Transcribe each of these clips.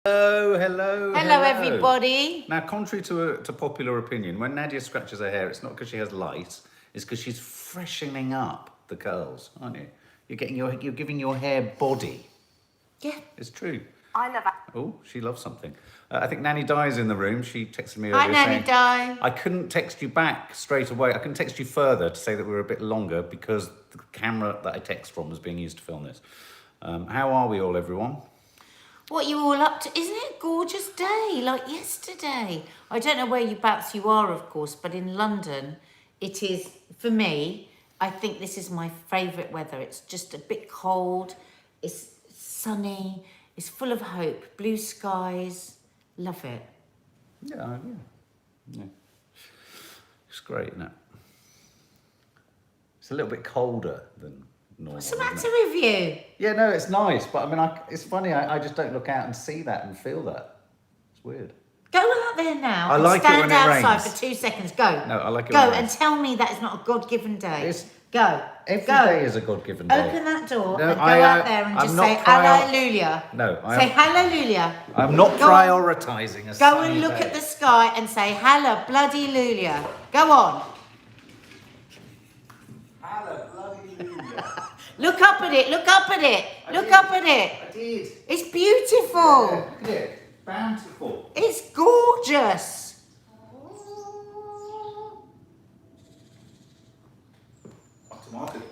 Hello, everybody. Now, contrary to popular opinion, when Nadia scratches her hair, it's not because she has lice, it's because she's freshening up the curls, aren't you? You're giving your hair body. Yeah. It's true. I love it. Oh, she loves something. I think Nanny Di's in the room. She texted me Hi, earlier Nanny saying... Di. I couldn't text you back straight away. I couldn't text you further to say that we were a bit longer because the camera that I text from was being used to film this. How are we all, everyone? What are you all up to? Isn't it a gorgeous day, like yesterday? I don't know whereabouts you are, of course, but in London, it is, for me, I think this is my favourite weather. It's just a bit cold, it's sunny, it's full of hope, blue skies, love it. Yeah. It's great, isn't it? It's a little bit colder than normal. What's the matter with you? Yeah, no, it's nice, but I mean, it's funny, I just don't look out and see that and feel that. It's weird. Go out there now I and like it stand when it outside rains. for 2 seconds. Go. No, I like it Go when it and rains. tell me that is not a God-given day. It's- Go. Every Go. day is a God-given day. Open that door No, and go out there and I'm just not say hallelujah. No, Say hallelujah. I'm not Go on. prioritising a Go sunny and look day. at the sky and say hallelujah, bloody lulia. Go on. Hallelujah. Look up at it. Look up at it. Look up at it. I did. It's beautiful. Look at it. Bountiful. It's gorgeous.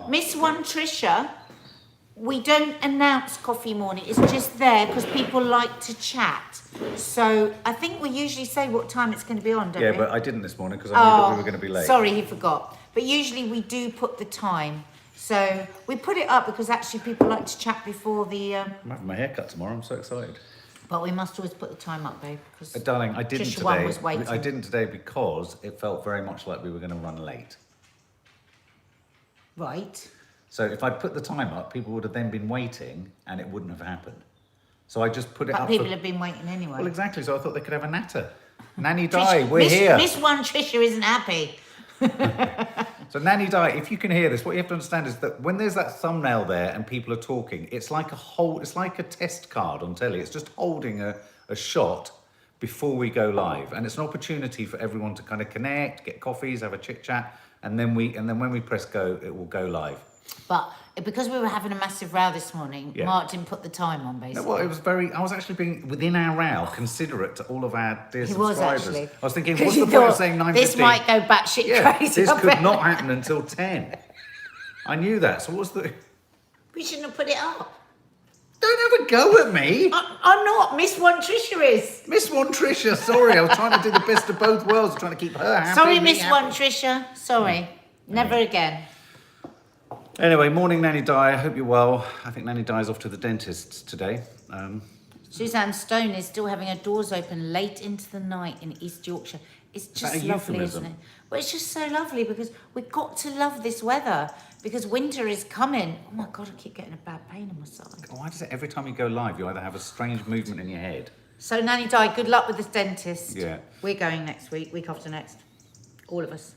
Miss One Trisha, we don't announce coffee morning. It's just there because people like to chat. So I think we usually say what time it's going to be on, don't we? Yeah, but I didn't this morning because I knew that we were going to be late. Sorry, he forgot. But usually we do put the time. So we put it up because actually people like to chat before the... I'm having my hair cut tomorrow. I'm so excited. But we must always put the time up, babe. Because Darling, I didn't Trisha one today. was waiting. I didn't today because it felt very much like we were going to run late. Right. So if I'd put the time up, people would have then been waiting and it wouldn't have happened. So I just put it But up. people have been waiting anyway. Well, exactly. So I thought they could have a natter. Nanny Di, we're here. Miss One Trisha isn't happy. So Nanny Di, if you can hear this, what you have to understand is that when there's that thumbnail there and people are talking, it's like a test card on telly. It's just holding a shot before we go live. And it's an opportunity for everyone to kind of connect, get coffees, have a chit chat. And then when we press go, it will go live. But because we were having a massive row this morning, Yeah. Mark didn't put the time on, basically. No, well, I was actually being, within our row, considerate to all of our dear He was subscribers. actually. I was thinking, 'Cause what's you the point of thought, saying 9:15? this might go batshit Yeah, crazy. this I could bet. not happen until 10. I knew that. So what's the... We shouldn't have put it up. Don't have a go at me. I'm not. Miss One Trisha is. Miss One Trisha, sorry. I was trying to do the best of both worlds, trying to keep her happy. Sorry, me Miss happy. One Trisha. Sorry. Never again. Anyway, morning, Nanny Di. I hope you're well. I think Nanny Di's off to the dentist today. Suzanne Stone is still having her doors open late into the night in East Yorkshire. It's just a lovely, euphemism? isn't it? Well, it's just so lovely because we've got to love this weather because winter is coming. Oh my God, I keep getting a bad pain in my side. Why does it every time you go live, you either have a strange movement in your head? So, Nanny Di, good luck with this dentist. Yeah. We're going next week after next. All of us.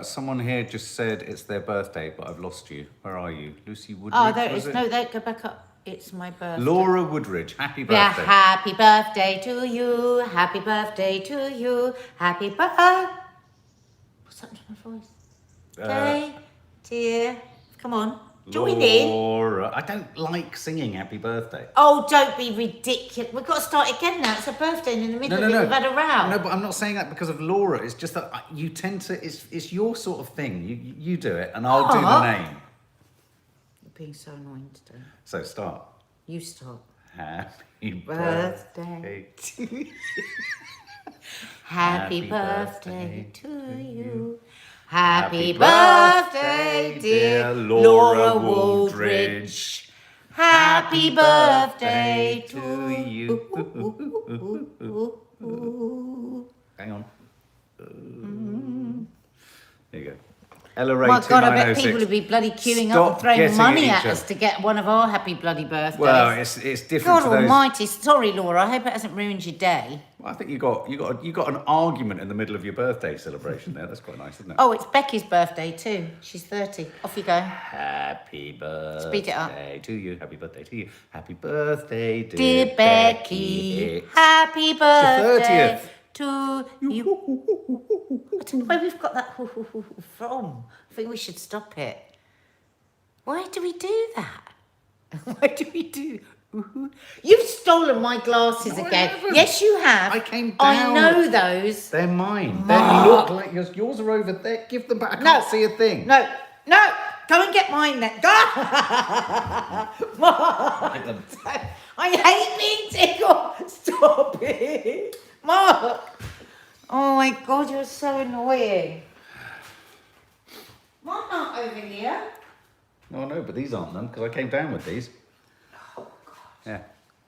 Someone here just said it's their birthday, but I've lost you. Where are you? Lucy Woodridge? Oh, there it was is. No, there, go back up. It's my birthday. Laura Woodridge, happy birthday. Yeah, happy birthday to you. Happy birthday to you. Happy birthday. What's happened to my voice? Okay, dear. Come on. Join in. Laura, I don't like singing happy birthday. Oh, don't be ridiculous. We've got to start again now. It's a birthday and in the middle of it we've had a row. No, but I'm not saying that because of Laura. It's just that you tend to, it's your sort of thing. You do it and I'll do the name. You're being so annoying today. So start. You start. Happy Birthday to you. Happy birthday to you. Happy birthday, dear Laura Woodridge. Happy birthday to you. Hang on. There you go. Ella Ray My God, I bet 2906. people would be bloody queuing Stop up and throwing getting money at at each us other. to get one of our happy bloody birthdays. Well, it's different God to those. almighty. Sorry, Laura. I hope it hasn't ruined your day. Well, I think you got an argument in the middle of your birthday celebration there. That's quite nice, isn't it? Oh, it's Becky's birthday too. She's 30. Off you go. Happy birthday Speed it up. to you. Happy birthday to you. Happy birthday, Dear Becky, happy birthday to you. I don't know where we've got that from. I think we should stop it. Why do we do that? Why do we do? You've stolen my glasses No, I again. haven't. Yes, you have. I came I down. know those. They're mine. Mark. They look like yours. Yours are over there. Give them back. I can't see a thing. No. Go and get mine then. Go. Mark. I hate being tickled. Stop it. Mark. Oh my God, you're so annoying. Mark not over here. No, but these aren't them because I came down with these. Oh God. Yeah,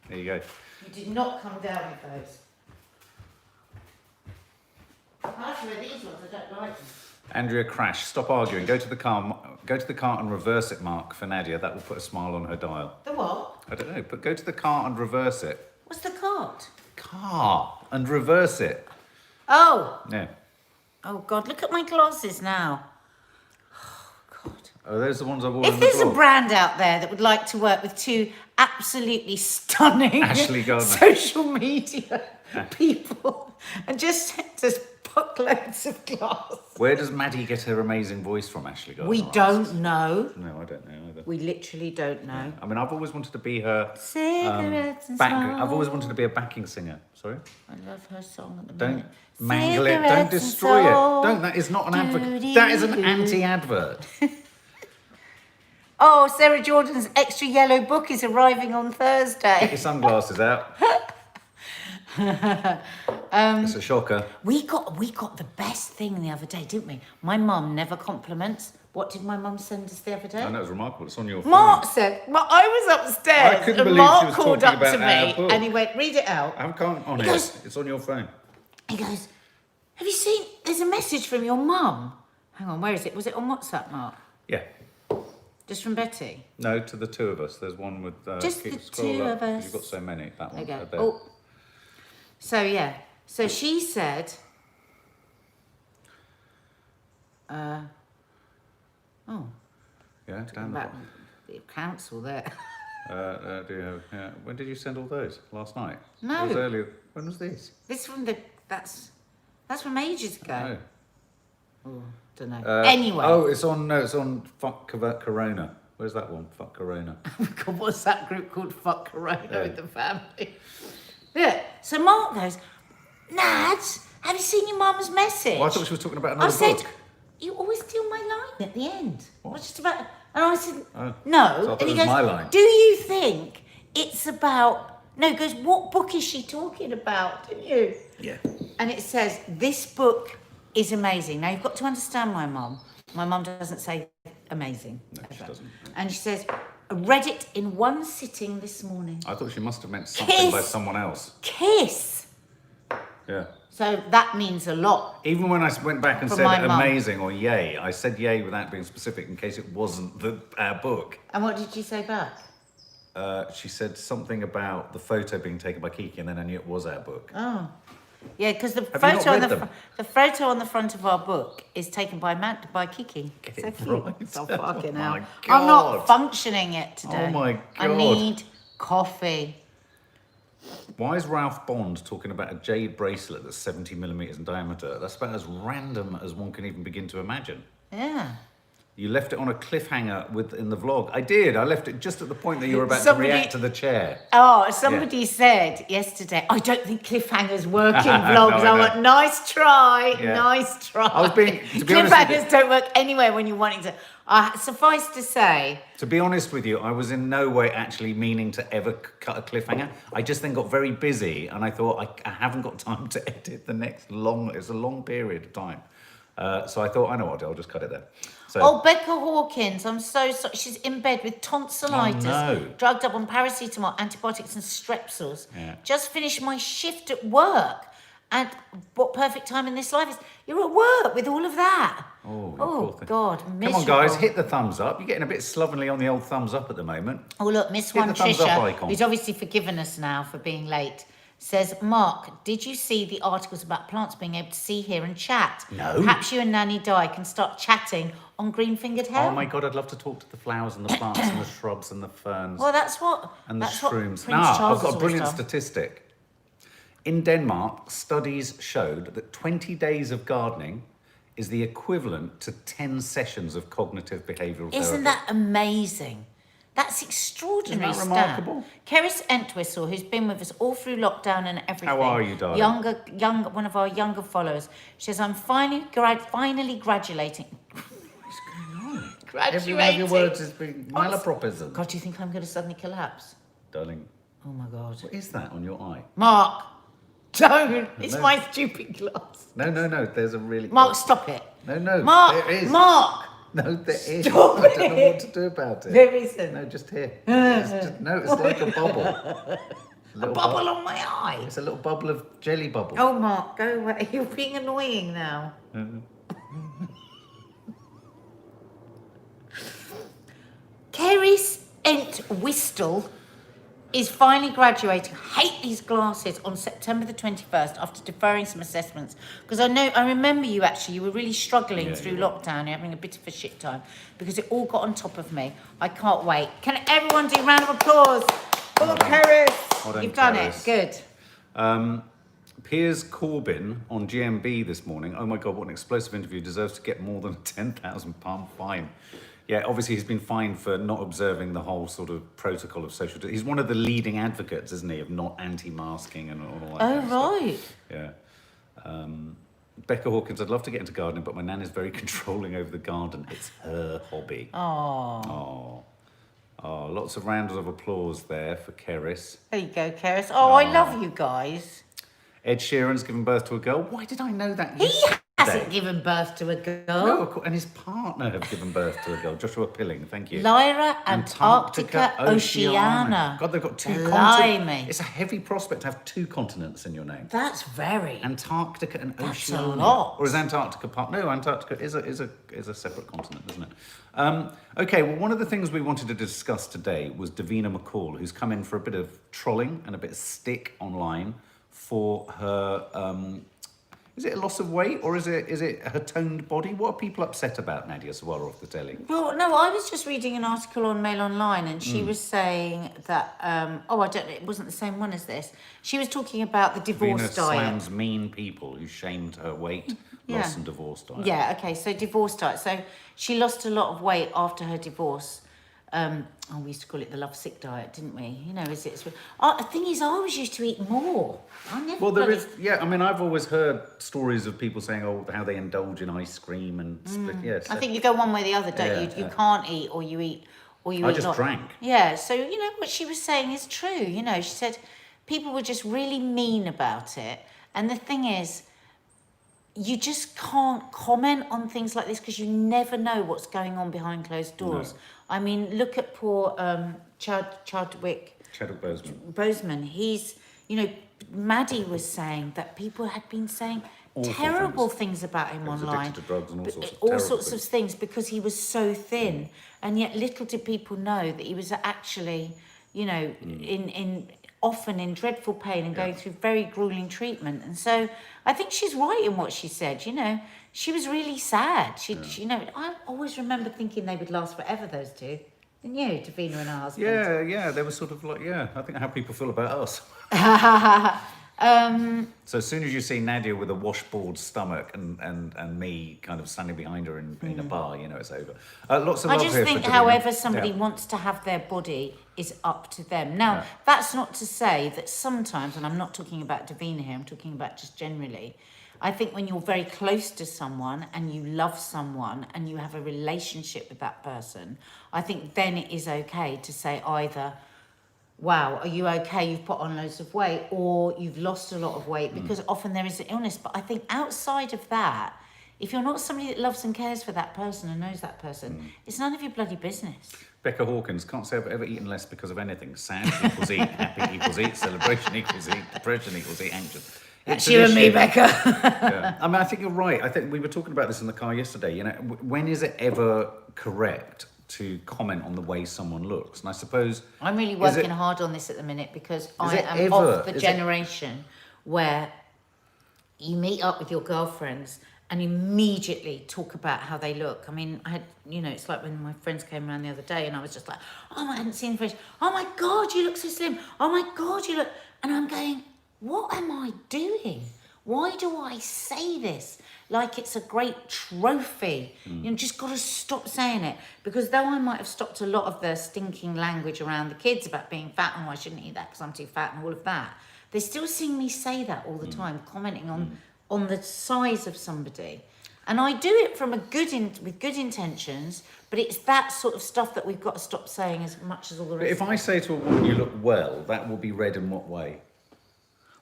there you go. You did not come down with those. Actually, these ones, I don't like them. Andrea Crash, stop arguing. Go to the car and reverse it, Mark, for Nadia. That will put a smile on her dial. The what? I don't know, but go to the car and reverse it. What's the card? Car and reverse it. Oh. Yeah. Oh God, look at my glasses now. Oh God. Oh, those are the ones I wore in If the there's a vlog. brand out there that would like to work with two absolutely stunning Ashley Gardner. social media people and just send us buckloads of glass. Where does Maddie get her amazing voice from, Ashley Gardner? We don't know. No, I don't know either. We literally don't know. I mean, I've always wanted to be her Cigarettes and I've always smoke. wanted to be a backing singer. Sorry? I love her song at the Don't minute. mangle it. Don't Cigarettes and destroy it. soul. Don't. That is not an advert. Doo-dee-doo. That is an anti-advert. Oh, Sarah Jordan's extra yellow book is arriving on Get Thursday. your sunglasses out. It's a shocker. We got the best thing the other day, didn't we? My mum never compliments. What did my mum send us the other day? I know it's remarkable. It's on your phone. Mark said, well, I was upstairs I couldn't and believe Mark she was called talking up to about our me book. and he went, read it out. I can't on He it. goes- It's on your phone. He goes, have you seen, there's a message from your mum. Hang on, where is it? Was it on WhatsApp, Mark? Yeah. Just from Betty? No, to the two of us. There's one with. Just keep the scroll two up. of us. You've got so many. That There one. you go. There. Oh. So, yeah. So she said, oh, Yeah, down the about the council there. Do you have, yeah. When did you send all those? Last night? No. It was earlier. When was this? This from that's from ages ago. No. Oh, don't know. Anyway. Oh, it's on Fuck Corona. Where's that one? Fuck Corona. God, what's that group called? Fuck Corona Yeah. with the family. Yeah. So Mark goes, Nads, have you seen your mum's message? Well, I thought she was talking about I another said, book. you always steal my line at the end. What's just about? And I said, Oh. no. So I thought and he it was goes, my line. do you think it's about? No, he goes, what book is she talking about? Didn't you? Yeah. And it says, this book is amazing. Now, you've got to understand my mum. My mum doesn't say amazing. No, she ever. doesn't. And she says, I read it in one sitting this morning. I thought she must have meant something by Kiss. someone else. Kiss. Yeah. So that means a lot. Even when I went back and For said my mum. amazing or yay, I said yay without being specific in case it wasn't our book. And what did you say back? She said something about the photo being taken by Kiki, and then I knew it was our book. Oh. Yeah, because the Have you not photo on read the them? the photo on the front of our book is taken by Kiki. Get So it cute. right. Oh, fucking Oh hell. my I'm not God. functioning it today. Oh my I God. need coffee. Why is Ralph Bond talking about a jade bracelet that's 70 millimeters in diameter? That's about as random as one can even begin to imagine. Yeah. You left it on a cliffhanger in the vlog. I did. I left it just at the point that you were about Somebody- to react to the chair. Oh, somebody said yesterday, I don't think cliffhangers work in vlogs. No, I I know. went, nice try, Yeah. nice try. I was being- to be honest with Cliffhangers you- don't work anywhere when you're wanting to. Suffice to say, To be honest with you, I was in no way actually meaning to ever cut a cliffhanger. I just then got very busy and I thought I haven't got time to edit the next it's a long period of time. So I thought, I know what I'll do, I'll just cut it there. So, oh, Becca Hawkins, I'm so sorry. She's in bed with tonsillitis, Oh, no. drugged up on paracetamol, antibiotics and strepsils. Yeah. Just finished my shift at work And what perfect time in this life is? You're at work with all of that. Oh, God, miserable. Come on, guys, hit the thumbs up. You're getting a bit slovenly on the old thumbs up at the moment. Oh, look, Miss Hit One the thumbs up Trisha, icon. who's obviously forgiven us now for being late, says, Mark, did you see the articles about plants being able to see, hear and chat? No. Perhaps you and Nanny Di can start chatting on green-fingered hair. Oh my God, I'd love to talk to the flowers and the plants and the shrubs and the ferns Well, that's what... and the that's what shrooms. Prince Charles I've got a has brilliant always done. statistic. In Denmark, studies showed that 20 days of gardening is the equivalent to 10 sessions of cognitive behavioural therapy. Isn't that amazing? That's extraordinary. Isn't that remarkable? Kerry Entwistle, who's been with us all through lockdown and everything. How are you, darling? One of our younger followers. She says, I'm finally graduating. What's going on? Graduating. Every one of your words has been malapropism. God, do you think I'm going to suddenly collapse? Darling, Oh my God. what is that on your eye? Mark, don't. It's No. my stupid glass. No, there's a really... Mark, stop it. No, Mark, there is. Mark. No, there is. Stop I don't know it. what to do about it. There isn't. No, just here. It's like a bubble. A bubble on my eye. It's a little bubble of jelly bubble. Oh, Mark, go away. You're being annoying now. Kerry Entwistle is finally graduating. I hate these glasses on September the 21st after deferring some assessments. Because I remember you actually, you were really struggling Yeah, through you were. lockdown. You're having a bit of a shit time because it all got on top of me. I can't wait. Can everyone do a round of applause for Kerry? Well done, You've done Kerris. it. Good. Piers Corbyn on GMB this morning. Oh my God, what an explosive interview. Deserves to get more than a £10,000 fine. Yeah, obviously he's been fined for not observing the whole sort of protocol of social... He's one of the leading advocates, isn't he, of not anti-masking and all that kind of stuff. Right. Yeah. Becca Hawkins, I'd love to get into gardening, but my nan is very controlling over the garden. It's her hobby. Oh. Oh, lots of rounds of applause there for Keris. There you go, Keris. Oh, I love you guys. Ed Sheeran's given birth to a girl. Why did I know that He yesterday? hasn't given birth to a girl. No, of course, and his partner have given birth to a girl. Joshua Pilling, thank you. Lyra Antarctica Oceania. God, they've got two Blimey. continents. It's a heavy prospect to have two continents in your name. That's very. Antarctica and That's a Oceania. lot. Or is Antarctica part? No, Antarctica is a separate continent, isn't it? Okay, well, one of the things we wanted to discuss today was Davina McCall, who's come in for a bit of trolling and a bit of stick online for her... is it a loss of weight or is it her toned body? What are people upset about, Nadia Sawalha off the telly? Well, no, I was just reading an article on Mail Online and she was saying that, I don't know, it wasn't the same one as this. She was talking about the divorce Davina diet. slams mean people who shamed her weight, loss and divorce diet. Yeah, okay, so divorce diet. So she lost a lot of weight after her divorce. We used to call it the love sick diet, didn't we? You know, the thing is, I always used to eat more. I never. Well, there is, yeah. I mean, I've always heard stories of people saying, "Oh, how they indulge in ice cream and split." Yes, I think you go one way or the other, don't you? You can't eat, or you eat, or you I eat just not. drank. Yeah. So you know what she was saying is true. You know, she said people were just really mean about it, and the thing is, you just can't comment on things like this because you never know what's going on behind closed doors. No. I mean, look at poor Chadwick Boseman. He's, you know, Maddie was saying that people had been saying Awful terrible things about him He was online. addicted to drugs and all But sorts of all terrible sorts things. of things because he was so thin. And yet little did people know that he was actually, you know, often in dreadful pain and going through very grueling treatment. And so I think she's right in what she said, you know. She was really sad. She you know, I always remember thinking they would last forever, those two. Didn't you, Davina and her husband? Yeah, they were sort of like, I think how people feel about us. So as soon as you see Nadia with a washboard stomach and me kind of standing behind her in a bar, you know it's over. Lots of I love just here think, for Davina. however somebody Yeah. wants to have their body is up to them. Now, that's not to say that sometimes, and I'm not talking about Davina here, I'm talking about just generally, I think when you're very close to someone and you love someone and you have a relationship with that person, I think then it is okay to say either, wow, are you okay? You've put on loads of weight, or you've lost a lot of weight, because often there is an illness. But I think outside of that, if you're not somebody that loves and cares for that person and knows that person, it's none of your bloody business. Becca Hawkins, can't say I've ever eaten less because of anything. Sad equals eat, happy equals eat, celebration equals eat, depression equals eat, anxious. That's you and me, Becca. Yeah. I mean, I think you're right. I think we were talking about this in the car yesterday. You know, when is it ever correct to comment on the way someone looks? And I suppose I'm really working hard on this at the minute because I am ever, of the generation where you meet up with your girlfriends and immediately talk about how they look. I mean, I had, you know, it's like when my friends came around the other day and I was just like, oh, I hadn't seen friends. Oh my God, you look so slim. Oh my God, you look... And I'm going, what am I doing? Why do I say this like it's a great trophy? You know, just got to stop saying it. Because though I might have stopped a lot of the stinking language around the kids about being fat and I shouldn't eat that because I'm too fat and all of that, they're still seeing me say that all the time, commenting on the size of somebody. And I do it from with good intentions, but it's that sort of stuff that we've got to stop saying as much as all the rest. But if I say to a woman, you look well, that will be read in what way?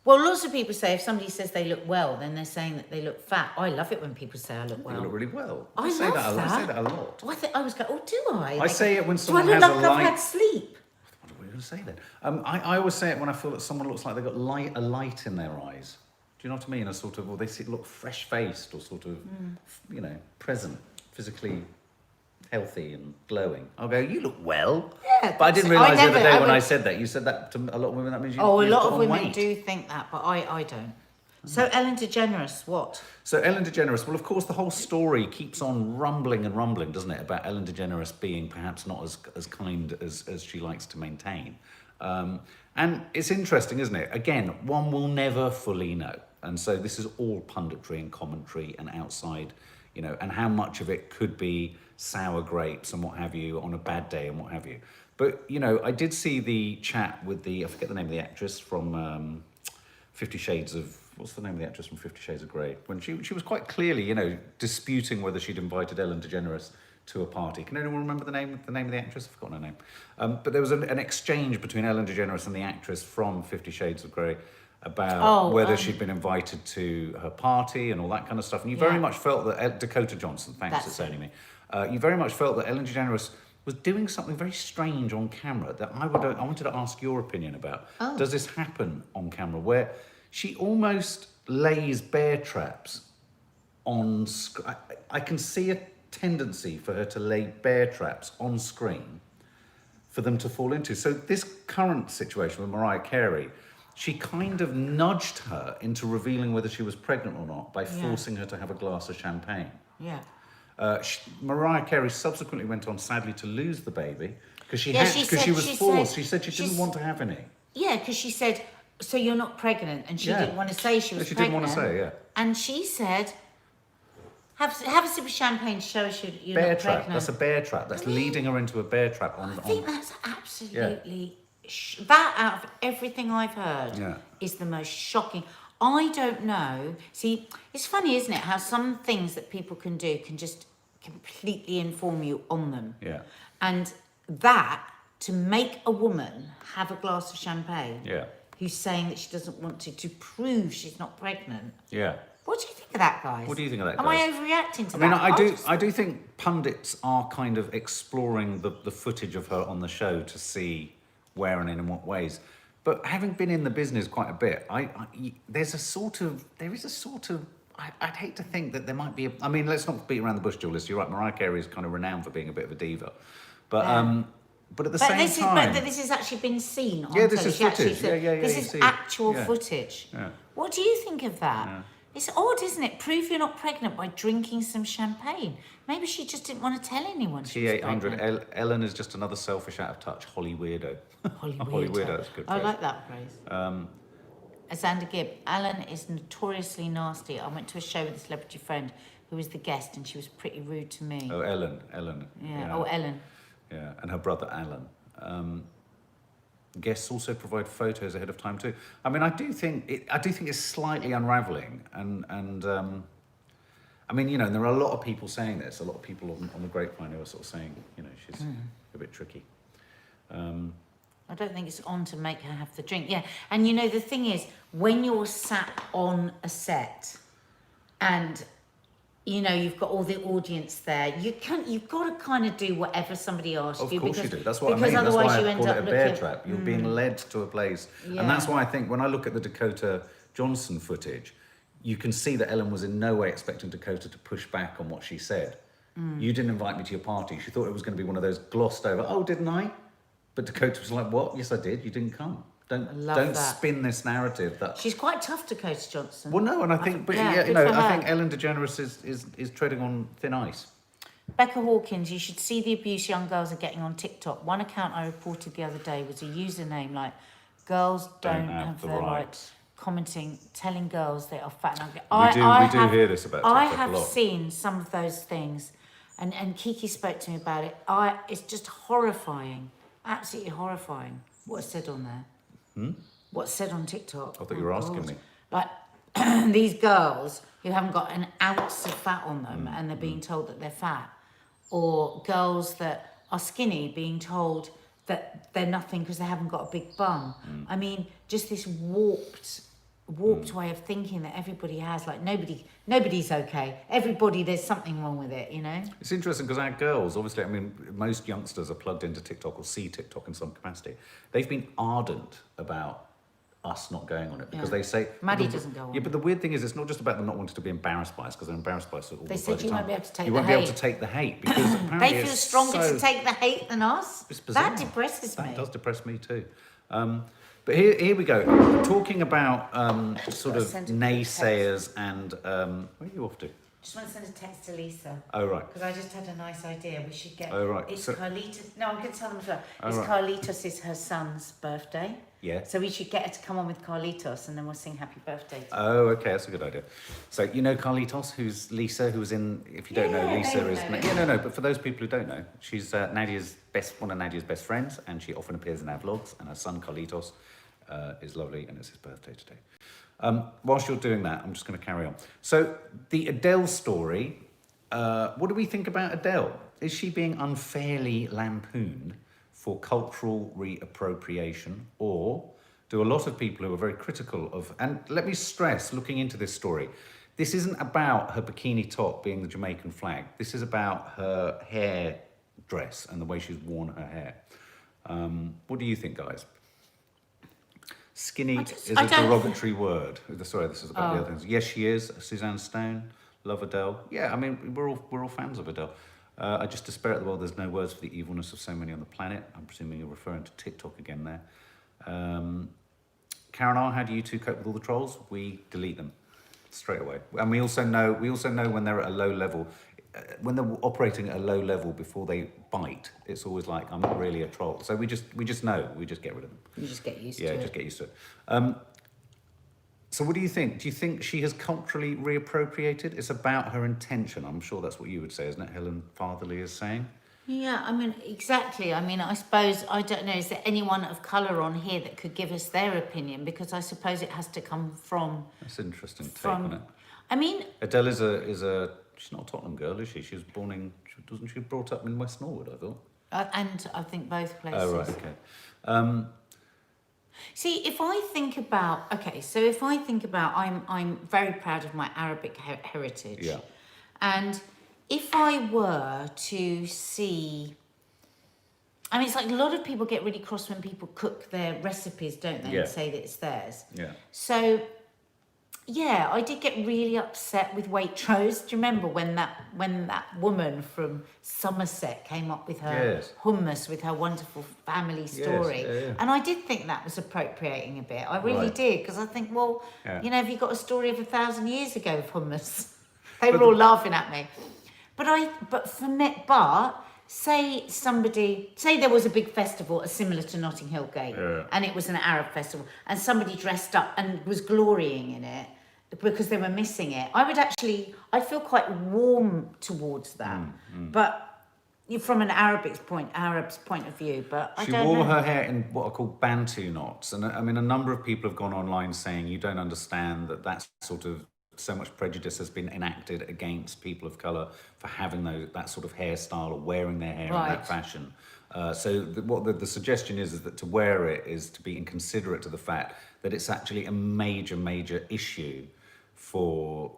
Well, lots of people say if somebody says they look well, then they're saying that they look fat. I love it when people say I look well. You look really well. I say love that. that. I say that a lot. Oh, I was going, oh, do I? I say it when someone do I has look a like light... I've had sleep? What are we going to say then? I always say it when I feel that someone looks like they've got a light in their eyes. Do you know what I mean? A sort of, or they look fresh-faced or sort of, you know, present, physically healthy and glowing. I'll go, you look well. Yeah. But I didn't realise the other day when I said that. You said that to a lot of women. That means you. Oh, a you've lot got of on women weight. do think that, but I don't. So Ellen DeGeneres, what? So Ellen DeGeneres, well, of course, the whole story keeps on rumbling and rumbling, doesn't it, about Ellen DeGeneres being perhaps not as kind as she likes to maintain. And it's interesting, isn't it? Again, one will never fully know. And so this is all punditry and commentary and outside, you know, and how much of it could be sour grapes and what have you on a bad day and what have you. But, you know, I did see the chat with I forget the name of the actress from 50 Shades of... What's the name of the actress from 50 Shades of Grey? When she was quite clearly, you know, disputing whether she'd invited Ellen DeGeneres to a party. Can anyone remember the name of the actress? I've forgotten her name. But there was an exchange between Ellen DeGeneres and the actress from 50 Shades of Grey about whether she'd been invited to her party and all that kind of stuff. And you very much felt that... Dakota Johnson, thanks, it's only me. You very much felt that Ellen DeGeneres was doing something very strange on camera that I wanted to ask your opinion about. Oh. Does this happen on camera where she almost lays bear traps on screen? I can see a tendency for her to lay bear traps on screen for them to fall into. So this current situation with Mariah Carey, she kind of nudged her into revealing whether she was pregnant or not by forcing her to have a glass of champagne. Yeah. Mariah Carey subsequently went on, sadly, to lose the baby because she was forced. She said she didn't want to have any. Yeah, because she said, so you're not pregnant, and she didn't want to say she was pregnant. She didn't want to say, and she said, have a sip of champagne to show us you're not pregnant. That's a bear trap. That's leading her into a bear trap. I think that's absolutely... that, out of everything I've heard, is the most shocking. I don't know. See, it's funny, isn't it, how some things that people can do can just completely inform you on them. Yeah. And that, to make a woman have a glass of champagne, who's saying that she doesn't want to prove she's not pregnant. Yeah. What do you think of that, guys? What do you think of that, guys? Am I overreacting to that? I mean, I do think pundits are kind of exploring the footage of her on the show to see where and in what ways. But having been in the business quite a bit, there is a sort of, I'd hate to think that there might be, I mean, let's not beat around the bush, Julius, you're right, Mariah Carey is kind of renowned for being a bit of a diva. But at the same time... But this has actually been seen on television. This is footage. This is actual footage. Yeah. What do you think of that? Yeah. It's odd, isn't it? Prove you're not pregnant by drinking some champagne. Maybe she just didn't want to tell anyone she was pregnant. Ellen is just another selfish, out of touch, Holly weirdo. Holly weirdo, that's a good phrase. I like that phrase. Xander Gibb, Ellen is notoriously nasty. I went to a show with a celebrity friend who was the guest and she was pretty rude to me. Oh, Ellen. Yeah. Oh, Ellen. Yeah, and her brother Alan. Guests also provide photos ahead of time too. I mean, I do think it's slightly unravelling, and I mean, you know, and there are a lot of people saying this. A lot of people on the grapevine who are sort of saying, you know, she's a bit tricky. I don't think it's on to make her have the drink. Yeah, and you know, the thing is, when you're sat on a set and you've got all the audience there. You've got to kind of do whatever somebody asks you. Of course you do. That's what I because mean. That's otherwise why you I end call up it a bear looking. trap. You're being led to a place. Yeah. And that's why I think when I look at the Dakota Johnson footage, you can see that Ellen was in no way expecting Dakota to push back on what she said. You didn't invite me to your party. She thought it was going to be one of those glossed over, oh, didn't I? But Dakota was like, what? Yes, I did. You didn't come. Don't that. spin this narrative that... She's quite tough, Dakota Johnson. Well, no, and I think, I think Ellen DeGeneres is treading on thin ice. Becca Hawkins, you should see the abuse young girls are getting on TikTok. One account I reported the other day was a username like, girls don't have the rights. Commenting, telling girls they are fat and ugly. We do hear this about TikTok I a have lot. seen some of those things, and Kiki spoke to me about it. It's just horrifying, absolutely horrifying what's said on there. What's said on TikTok. I thought you were asking me. Like, these girls who haven't got an ounce of fat on them and they're being told that they're fat, or girls that are skinny being told that they're nothing because they haven't got a big bum. I mean, just this warped way of thinking that everybody has. Like, nobody's okay. Everybody, there's something wrong with it, It's interesting because our girls, obviously, I mean, most youngsters are plugged into TikTok or see TikTok in some capacity. They've been ardent about us not going on it because they say... Maddie doesn't go on. Yeah, but the weird thing is it's not just about them not wanting to be embarrassed by us because they're embarrassed by us all the time. They said you won't be able to take the hate. You won't be able to take the hate because apparently they feel stronger to take the hate than us. It's bizarre. That depresses me. That does depress me too. But here we go. Talking about sort of naysayers and... where are you off to? Just want to send a text to Lisa. Oh, right. Because I just had a nice idea. We should get... Oh, right. It's So- Carlitos... No, I'm going to tell them as well. Oh, It's right. Carlitos is her son's birthday. Yeah. So we should get her to come on with Carlitos and then we'll sing happy birthday to her. Oh, okay, that's a good idea. So you know Carlitos, who's Lisa, who was in. If you don't know, Yeah, Lisa they is. know. No. But for those people who don't know, she's one of Nadia's best friends, and she often appears in our vlogs. And her son Carlitos is lovely, and it's his birthday today. Whilst you're doing that, I'm just going to carry on. So the Adele story. What do we think about Adele? Is she being unfairly lampooned for cultural reappropriation, or do a lot of people who are very critical of, and let me stress, looking into this story, this isn't about her bikini top being the Jamaican flag. This is about her hair dress and the way she's worn her hair. What do you think, guys? Skinny is a derogatory word. Sorry, this is about the other things. Yes, she is. Suzanne Stone, love Adele. Yeah, I mean, we're all fans of Adele. I just despair at the world there's no words for the evilness of so many on the planet. I'm presuming you're referring to TikTok again there. Karen R, how do you two cope with all the trolls? We delete them straight away. And we also know when they're at a low level, when they're operating at a low level before they bite, it's always like, I'm not really a troll. So we just know, we just get rid of them. You just get used to it. Yeah, just get used to it. So what do you think? Do you think she has culturally reappropriated? It's about her intention. I'm sure that's what you would say, isn't it? Helen Fatherly is saying. Yeah, I mean, exactly. I mean, I suppose, I don't know, is there anyone of colour on here that could give us their opinion? Because I suppose it has to come from... That's an interesting take on it. I mean... Adele is a she's not a Tottenham girl, is she? She was wasn't she brought up in West Norwood, I thought? and I think both places. Oh, right, okay. See, if I think about, I'm very proud of my Arabic heritage. Yeah. And if I were to see, I mean, it's like a lot of people get really cross when people cook their recipes, don't they? Yeah. And say that it's theirs. Yeah. So, yeah, I did get really upset with Waitrose. Do you remember when that woman from Somerset came up with her hummus with her wonderful family story? Yes, yeah. And I did think that was appropriating a bit. I really did, because I think, well, Yeah. you know, have you got a story of 1,000 years ago of hummus? They were all laughing at me. Say there was a big festival similar to Notting Hill Gate, and it was an Arab festival, and somebody dressed up and was glorying in it because they were missing it. I'd feel quite warm towards that, but from an Arab's point of view. But I She don't wore know. her hair in what are called bantu knots, and I mean, a number of people have gone online saying you don't understand that sort of. So much prejudice has been enacted against people of colour for having that sort of hairstyle or wearing their hair in that fashion. What the suggestion is that to wear it is to be inconsiderate to the fact that it's actually a major, major issue for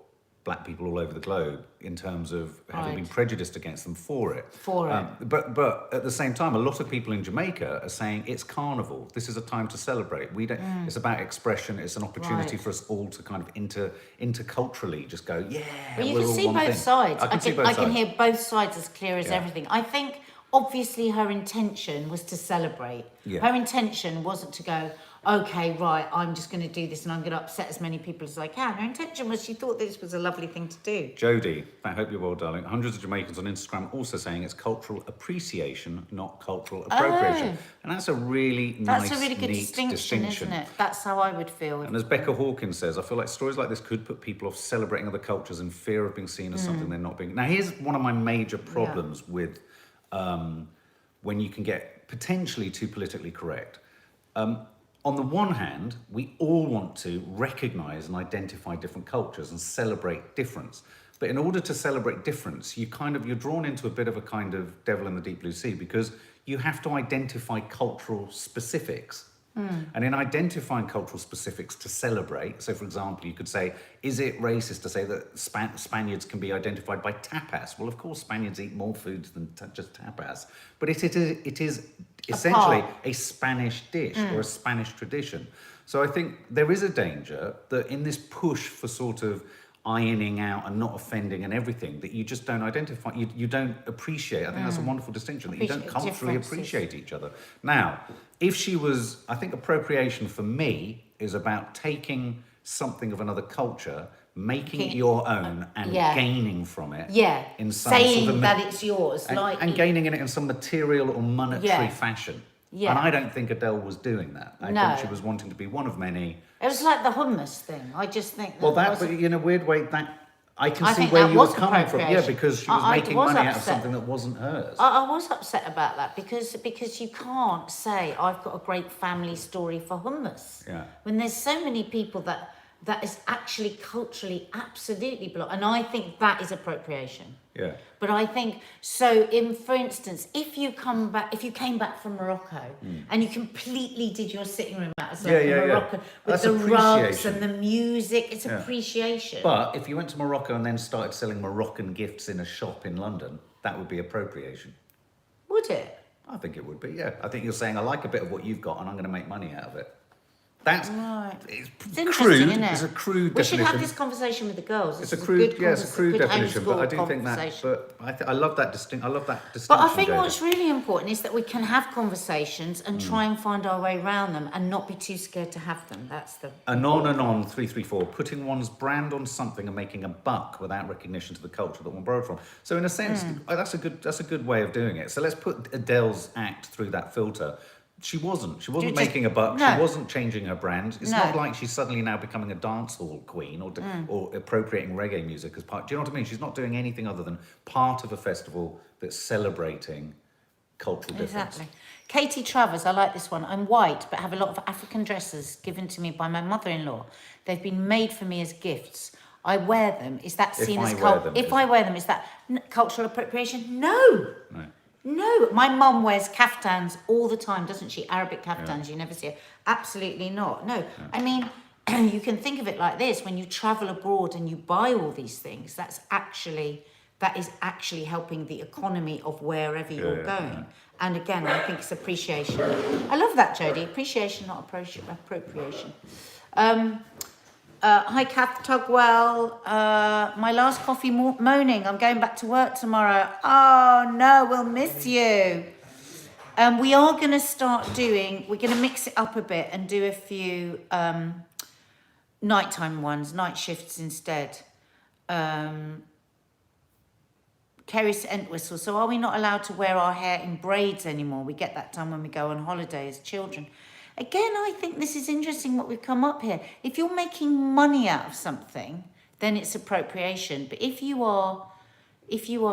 black people all over the globe in terms of having been prejudiced against them for it. But at the same time, a lot of people in Jamaica are saying it's carnival. This is a time to celebrate. We don't. It's about expression. It's an opportunity for us all to kind of interculturally just go, yeah. Well, you we're can all see one both thing. sides. I can hear both sides as clear as Yeah. everything. I think obviously her intention was to celebrate. Yeah. Her intention wasn't to go, okay, right, I'm just going to do this and I'm going to upset as many people as I can. Her intention was she thought this was a lovely thing to do. Jodie, I hope you're well, darling. Hundreds of Jamaicans on Instagram also saying it's cultural appreciation, not cultural appropriation. And that's a really nice, That's a really good neat distinction, isn't it? That's how I would feel. And as Becca Hawkins says, I feel like stories like this could put people off celebrating other cultures in fear of being seen as something they're not being. Now, here's one of my major problems with when you can get potentially too politically correct. On the one hand, we all want to recognise and identify different cultures and celebrate difference. But in order to celebrate difference, you're drawn into a bit of a kind of devil in the deep blue sea, because you have to identify cultural specifics. And in identifying cultural specifics to celebrate, so for example, you could say, is it racist to say that Spaniards can be identified by tapas? Well, of course, Spaniards eat more foods than just tapas, but it is essentially a Spanish dish or a Spanish tradition. So I think there is a danger that in this push for sort of ironing out and not offending and everything, that you just don't identify, you don't appreciate. I think that's a wonderful distinction, that you don't culturally appreciate each other. Now, if she was, I think appropriation for me is about taking something of another culture, making it your own and gaining from it. Yeah, in some saying sort of that it's yours. And gaining in it in some material or monetary fashion. Yeah. And I don't think Adele was doing that. I think she was wanting to be one of many. It was like the hummus thing. I just think But in a weird way, that I can see think where that you were was coming from. Yeah, appropriation. because she was I making was money out of upset. something that wasn't hers. I was upset about that because you can't say I've got a great family story for hummus. Yeah. When there's so many people that is actually culturally absolutely blocked, and I think that is appropriation. Yeah. But I think so. For instance, if you came back from Morocco and you completely did your sitting room out as Morocco with That's the rugs appreciation. and the music, it's appreciation. But if you went to Morocco and then started selling Moroccan gifts in a shop in London, that would be appropriation. Would it? I think it would be, yeah. I think you're saying, I like a bit of what you've got and I'm going to make money out of it. That's It's crude. interesting, isn't it? It's a crude We definition. should have this conversation with the girls. It's a crude definition, but I do homeschool think that. conversation. But I love that distinction. I love that distinction. But I think Jodie. what's really important is that we can have conversations and try and find our way around them and not be too scared to have them. That's the Anon 334, putting one's brand on something and making a buck without recognition to the culture that one borrowed from. So in a sense, that's a good way of doing it. So let's put Adele's act through that filter. She wasn't making a buck. No. She wasn't changing her brand. It's not like she's suddenly now becoming a dancehall queen or appropriating reggae music as part. Do you know what I mean? She's not doing anything other than part of a festival that's celebrating cultural difference. Exactly. Katie Travers, I like this one. I'm white, but have a lot of African dresses given to me by my mother-in-law. They've been made for me as gifts. I wear them. Is that seen as if I wear them, is that cultural appropriation? No. Right. No, my mum wears kaftans all the time, doesn't she? Arabic kaftans, you never see her. Absolutely not. No, I mean, you can think of it like this: when you travel abroad and you buy all these things, that is actually helping the economy of wherever you're going. And again, I think it's appreciation. I love that, Jodie. Appreciation, not appropriation. Hi, Kath Tugwell. My last coffee moaning. I'm going back to work tomorrow. Oh, no, we'll miss you. We are going to we're going to mix it up a bit and do a few nighttime ones, night shifts instead. Carey Entwistle. So are we not allowed to wear our hair in braids anymore? We get that done when we go on holiday as children. Again, I think this is interesting what we've come up here. If you're making money out of something, then it's appropriation. But if you are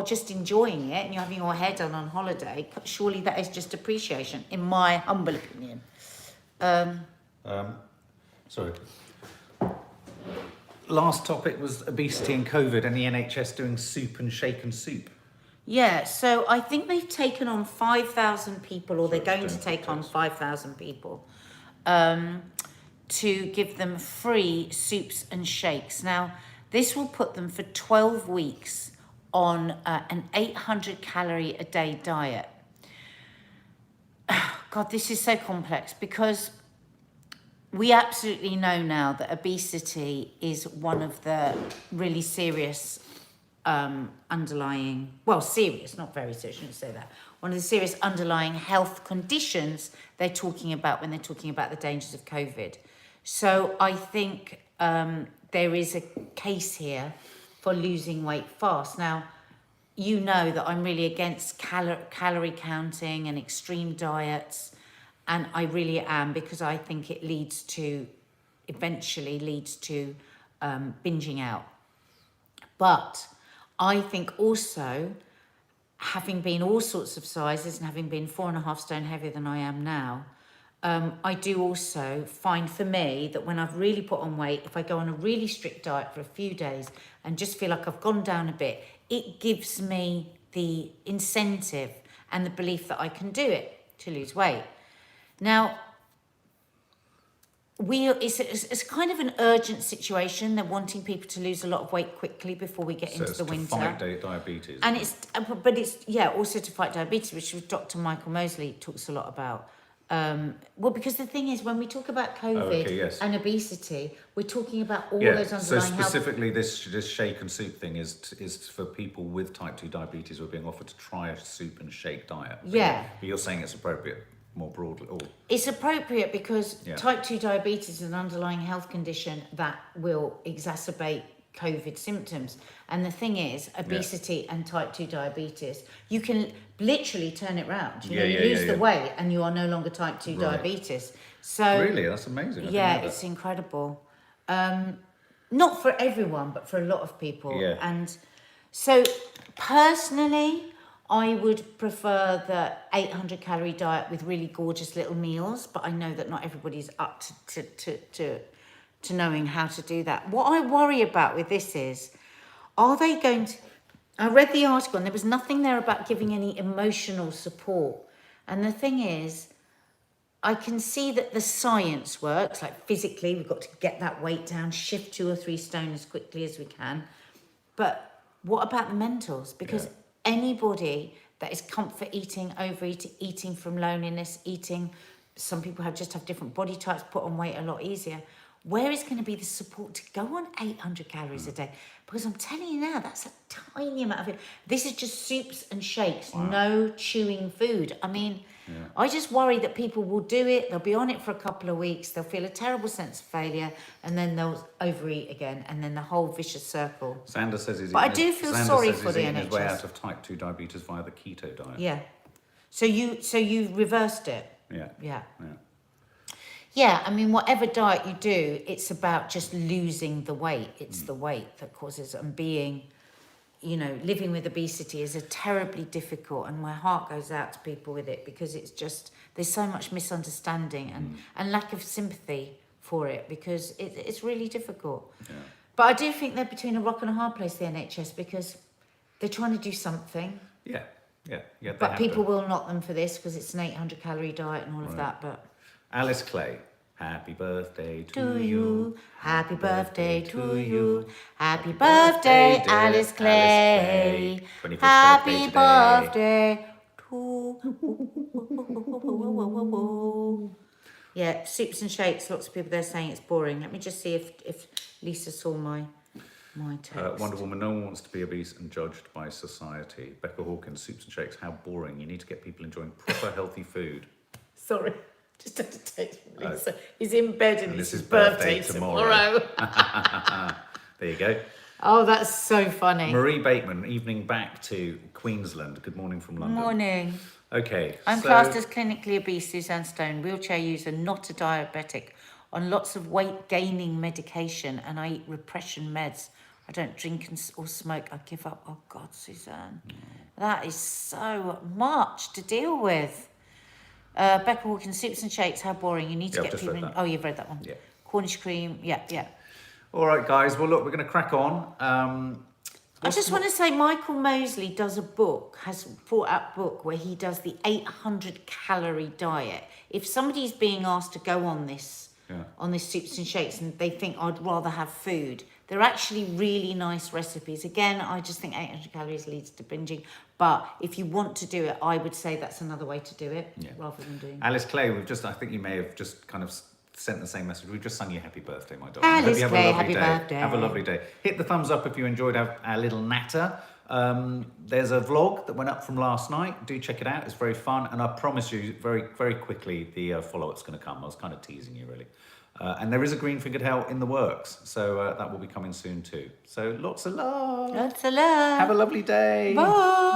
just enjoying it and you're having your hair done on holiday, surely that is just appreciation, in my humble opinion. Sorry. Last topic was obesity and COVID and the NHS doing soup and shaken soup. Yeah, so I think they've taken on 5,000 people, or they're going to take on 5,000 people, to give them free soups and shakes. Now, This will put them for 12 weeks on an 800 calorie a day diet. God, this is so complex because we absolutely know now that obesity is one of the really serious underlying, well, serious, not very serious, I shouldn't say that. One of the serious underlying health conditions they're talking about when they're talking about the dangers of COVID. So I think there is a case here for losing weight fast. Now, you know that I'm really against calorie counting and extreme diets, and I really am, because I think it eventually leads to binging out. But I think also, having been all sorts of sizes and having been 4.5 stone heavier than I am now, I do also find for me that when I've really put on weight, if I go on a really strict diet for a few days and just feel like I've gone down a bit, it gives me the incentive and the belief that I can do it to lose weight. Now, it's kind of an urgent situation. They're wanting people to lose a lot of weight quickly before we get into the winter. To fight diabetes. And it's also to fight diabetes, which Dr. Michael Mosley talks a lot about. Well, because the thing is, when we talk about COVID and obesity, we're talking about all those underlying health. So specifically, this shake and soup thing is for people with type 2 diabetes who are being offered to try a soup and shake diet. But you're saying it's appropriate more broadly. It's appropriate because type 2 diabetes is an underlying health condition that will exacerbate COVID symptoms. And the thing is, obesity and type 2 diabetes, you can literally turn it round. You lose the weight and you are no longer type 2 diabetes. So really, that's amazing. It's incredible. Not for everyone, but for a lot of people. Yeah. And so personally, I would prefer the 800 calorie diet with really gorgeous little meals, but I know that not everybody's up to knowing how to do that. What I worry about with this is, are they going to... I read the article and there was nothing there about giving any emotional support. And the thing is, I can see that the science works, like physically, we've got to get that weight down, shift 2 or 3 stone as quickly as we can. But what about the mentals? Because anybody that is comfort eating, overeating, eating from loneliness, some people just have different body types, put on weight a lot easier. Where is going to be the support to go on 800 calories a day? Because I'm telling you now, that's a tiny amount of it. This is just soups and shakes, no chewing food. I mean, I just worry that people will do it, they'll be on it for a couple of weeks, they'll feel a terrible sense of failure, and then they'll overeat again, and then the whole vicious circle. Sander says he's I do feel sorry for the NHS. His way out of type 2 diabetes via the keto diet. Yeah. So you reversed it. Yeah. Yeah, I mean, whatever diet you do, it's about just losing the weight. It's the weight that causes it. And living with obesity is a terribly difficult, and my heart goes out to people with it, because it's just, there's so much misunderstanding and lack of sympathy for it, because it's really difficult. Yeah. But I do think they're between a rock and a hard place, the NHS, because they're trying to do something. Yeah. But people will knock them for this because it's an 800 calorie diet and all of that, but... Alice Clay, happy birthday to you. Happy birthday to you. Happy birthday, Alice Clay. Happy birthday to... Yeah, soups and shakes, lots of people there saying it's boring. Let me just see if Lisa saw my text. Wonder Woman, no one wants to be obese and judged by society. Becca Hawkins, soups and shakes, how boring. You need to get people enjoying proper healthy food. Sorry. Just had to text Lisa. He's in bed and it's his birthday tomorrow. There you go. Oh, that's so funny. Marie Bateman, evening back to Queensland. Good morning from London. Morning. Okay. I'm classed as clinically obese, Suzanne Stone, wheelchair user, not a diabetic, on lots of weight gaining medication, and I eat repression meds. I don't drink or smoke. I give up. Oh God, Suzanne. That is so much to deal with. Becca Hawkins, soups and shakes, how boring. You need to get people in. Oh, you've read that one. Yeah. Cornish cream, yeah. All right, guys. Well, look, we're going to crack on. I just want to say Michael Mosley has brought out a book where he does the 800 calorie diet. If somebody's being asked to go on this soups and shakes and they think I'd rather have food, They're actually really nice recipes. Again, I just think 800 calories leads to binging. But if you want to do it, I would say that's another way to do it rather than doing. Alice Clay, I think you may have just kind of sent the same message. We've just sung you happy birthday, my darling. Alice I hope you have Clay, a lovely happy day. birthday. Have a lovely day. Hit the thumbs up if you enjoyed our little natter. There's a vlog that went up from last night. Do check it out. It's very fun. And I promise you, very, very quickly, the follow-up's going to come. I was kind of teasing you, really. And there is a green-fingered hell in the works. So that will be coming soon, too. So lots of love. Lots of love. Have a lovely day. Bye.